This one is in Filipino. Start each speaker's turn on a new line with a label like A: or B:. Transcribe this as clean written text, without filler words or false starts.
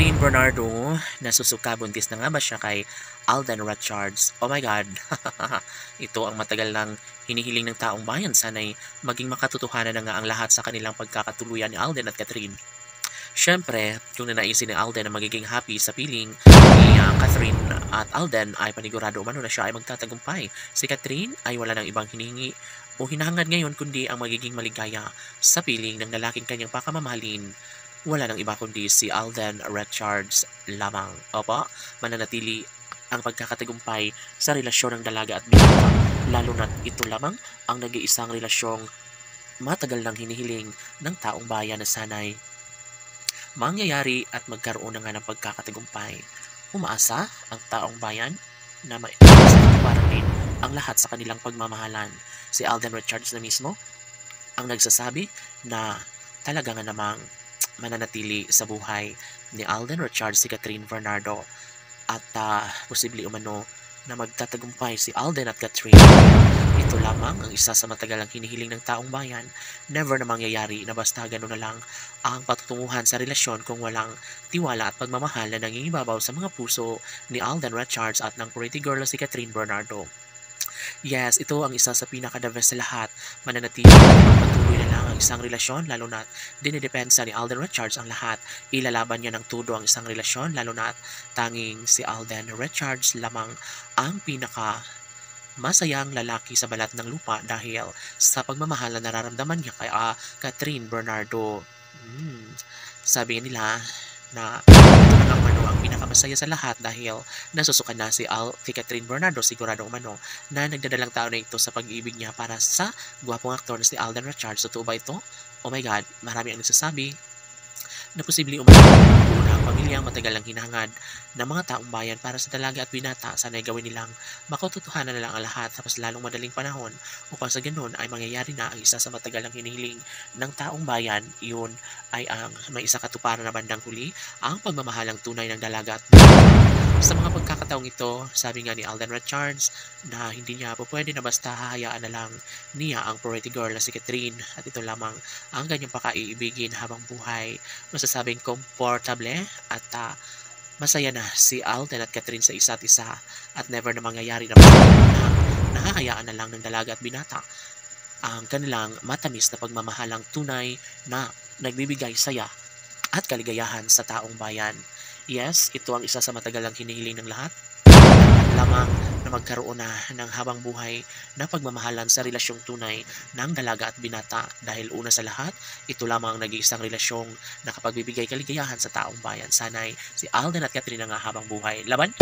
A: Catherine Bernardo, nasusuka buntis na nga ba siya kay Alden Richards? Oh my God! Ito ang matagal nang hinihiling ng taong bayan. Sana'y maging makatotohanan na nga ang lahat sa kanilang pagkakatuluyan ni Alden at Catherine. Siyempre, kung nanaisin ni Alden na magiging happy sa piling ni Catherine at Alden ay panigurado umano na siya ay magtatagumpay. Si Catherine ay wala nang ibang hinihingi o hinahangad ngayon kundi ang magiging maligaya sa piling ng lalaking kanyang pakamamahalin. Wala nang iba kundi si Alden Richards lamang. Opo, mananatili ang pagkakatagumpay sa relasyon ng dalaga at binata, lalo na't ito lamang ang nag-iisang relasyong matagal nang hinihiling ng taong bayan na sana'y mangyayari at magkaroon na nga ng pagkakatagumpay. Umaasa ang taong bayan na parang din ang lahat sa kanilang pagmamahalan. Si Alden Richards na mismo ang nagsasabi na talaga nga namang mananatili sa buhay ni Alden Richards si Catherine Bernardo at posible umano na magtatagumpay si Alden at Catherine. Ito lamang ang isa sa matagalang hinihiling ng taong bayan. Never na mangyayari na basta gano'n na lang ang patutunguhan sa relasyon kung walang tiwala at pagmamahal na nangingibabaw sa mga puso ni Alden Richards at ng pretty girl na si Catherine Bernardo. Yes, ito ang isa sa pinaka-the best sa lahat. Mananatili at patuloy na lang ang isang relasyon, lalo na't dinidepensa ni Alden Richards ang lahat. Ilalaban niya ng tudo ang isang relasyon, lalo na't tanging si Alden Richards lamang ang pinaka masayang lalaki sa balat ng lupa dahil sa pagmamahal na nararamdaman niya kay Catherine Bernardo. Sabi nila na ito na lang ang pinakamasaya sa lahat dahil nasusukan na si Catherine Bernardo, sigurado umano na nagdadalang tao na ito sa pag-ibig niya para sa gwapong aktor na si Alden Richards. Totoo ba ito? Oh my God, marami ang nagsasabi na posible umano ang pamilyang matagal lang hinahangad ng mga taong bayan para sa dalaga at binata. Sana'y gawin nilang makatotohanan na lang ang lahat tapos lalong madaling panahon upang sa ganun ay mangyayari na ang isa sa matagal lang hinihiling ng taong bayan. Yun ay ang may isa katuparan na bandang huli, ang pagmamahalang tunay ng dalaga at binata. Sa mga pagkakataong ito, sabi nga ni Alden Richards na hindi niya po pwede na basta hahayaan na lang niya ang pretty girl na si Catherine at ito lamang ang kanyang pakaiibigin habang buhay. Masasabing komportable at masaya na si Alden at Catherine sa isa't isa at never na mangyayari na nahahayaan na lang ng dalaga at binata ang kanilang matamis na pagmamahalang tunay na nagbibigay saya at kaligayahan sa taong bayan. Yes, ito ang isa sa matagalang hinihiling ng lahat. Dapat lamang na magkaroon na ng habang buhay na pagmamahalan sa relasyong tunay ng dalaga at binata dahil una sa lahat, ito lamang ang nag-iisang relasyong nakapagbibigay kaligayahan sa taong bayan. Sana'y si Alden at Catherine nga habang buhay. Laban!